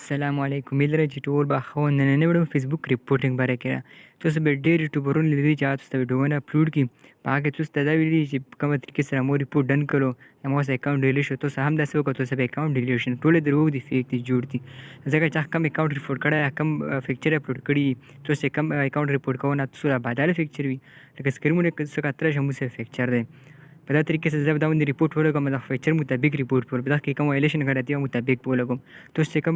السلام علیکم ملګري چې ټول به ښه وو. نننۍ ویډیو فیسبوک ریپورټینګ باره کې ده. تاسو به ډېر یوټیوبرونه لیدلي چې هغه تاسو ته ویډیوونه اپلوډ کړي، په هغه کې تاسو ته دا ویلي چې په کومه طریقې سره مو ریپورټ ډن کړو، هماغسې اکاونټ ډیلیټ شو. تاسو هم داسې وکړه، تاسو به اکاونټ ډیلیټ شي. ټول یې دروغ دي، فیک دي، جوړ دي. ځکه چې کوم اکاونټ ریپورټ کړی، کوم پکچر اپلوډ کړي، تاسو یې کوم اکاونټ ریپورټ کوئ، نه تاسو بدله پکچر وي، لکه سکرینونه څه کتلی شئ، موږ پکچر دی. په دا طریقې سره زه به دا باندې ریپورټ ولګوم، د فیچر مطابق ریپورټ پر په دغه کې کوم وایلیشن غلطي او مطابق به ولګوم. تاسو چې کوم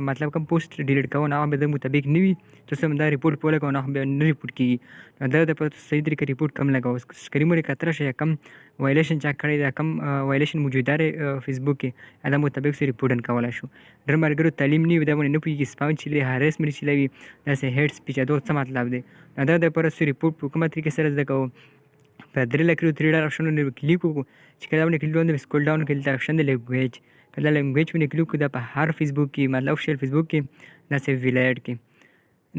مطلب کوم پوسټ ډیلیټ کوئ، هغه به د مطابق نه وي، تاسو هم دا ریپورټ په ولګوئ، هغه بیا نه ریپورټ کېږي. نو دا دپاره تاسو صحیح طریقه ریپورټ کوم لګوئ. سکرین باندې کتلی شئ، کوم وایلیشن چا کړی دی، کوم وایلیشن موجوده دی فیسبوک کې، هغه مطابق سره ریپورټ ډن کولی شو. ډېر ملګرو تعلیم نه وي، دا باندې نه پوهېږي، سپام چلوي، هراسمنټ چلوي، داسې هیډ سپیچ، دا څه مطلب دی. نو دا دپاره تاسو ریپورټ په کومه طریقې سره زده کوو. په 3 لکه 3 ډار آپشنونه کلیک وکړو، چې کله باندې کلیک باندې سکرول ډاون کړئ، دلته آپشن دی لینګویج. کله لینګویج باندې کلیک کړو، دا په هر فیسبوک کې، مطلب افیشیل فیسبوک کې، داسې ولایت کې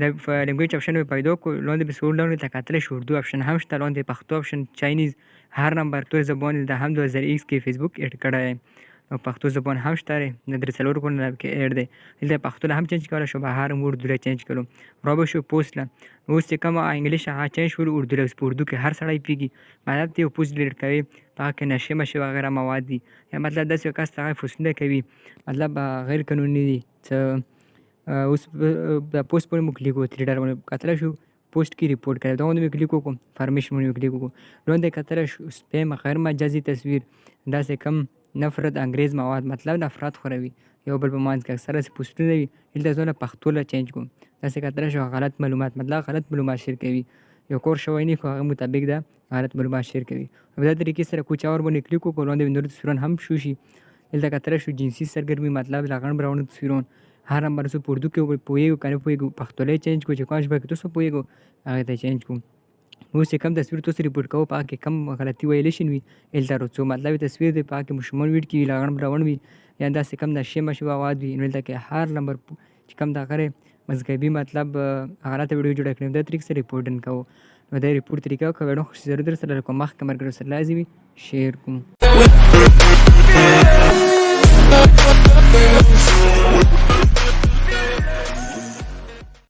دا لینګویج آپشن به پیدا کړو. لاندې به سکرول ډاون کړئ، کتلی شو اردو آپشن هم شته، لاندې پښتو آپشن، چاینیز، هر نمبر تور زبان دا هم 2021 کې فیسبوک ایډ کړی دی، او پښتو زبان هم شته دی، د 3 کورونه کې ایډ دی. دلته پښتو له هم چینج کولی شو، بهر هم اردو له چینج کړو. را به شو پوسټ له، اوس چې کوم انګلیش هغه چینج شول اردو له، په اردو کې هر سړی پوهېږي. مطلب ته یو پوسټ ډیلیټ کوي، په هغه کې نشې مشې وغیره مواد دي، یا مطلب داسې یو کس ته هغه پوسټونه کوي، مطلب غیر قانوني دي. اوس د پوسټ باندې مو کلیک وکړو، 3 ډار باندې کتلی شو پوسټ کې ریپورټ کوي، دا باندې مې کلیک وکړو، فارمیشن باندې مې کلیک وکړو. لاندې کتلی شو سپیم، غیر مجازي تصویر، داسې کم نفرت انګریز مواد، مطلب نفرت خوروي یو بل په منځ کې، اکثره داسې پوسټونه وي. دلته زه له پښتو له چینج کوم، داسې کتلی شو غلط معلومات، مطلب غلط معلومات شیر کوي، یو کور شوی نه خو هغه مطابق ده غلط معلومات شیر کوي. په دا طریقې سره کوچا ور باندې کلیک وکړو، لاندې نور تصویرونه هم شو شي. دلته کتلی شو جنسي سرګرمي، مطلب لغړ براونه تصویرونه، هر نمبر زه په اردو کې پوهېږو که نه پوهېږو، پښتو له چینج کړو، چې کوم ژبه کې تاسو پوهېږو هغې ته چینج کړو. اوس چې کوم تصویر تاسو ریپورټ کوو، په هغه کې کوم غلطي ویلیشن وي، دلته راوڅو، مطلب تصویر دی، په هغه کې ماشومان ویډ کې وي، لغړ براون وي، یا داسې کم نشې مشې مواد وي. نو دلته کې هر نمبر چې کوم دغه دی مذهبي، مطلب غلطه ویډیو جوړه کړې، دا طریقې سره ریپورټ ډن کوو. نو دا ریپورټ طریقه که ویډیو خوښ ضرور در سره کوم مخکې ملګرو سره لازمي شیر کوم.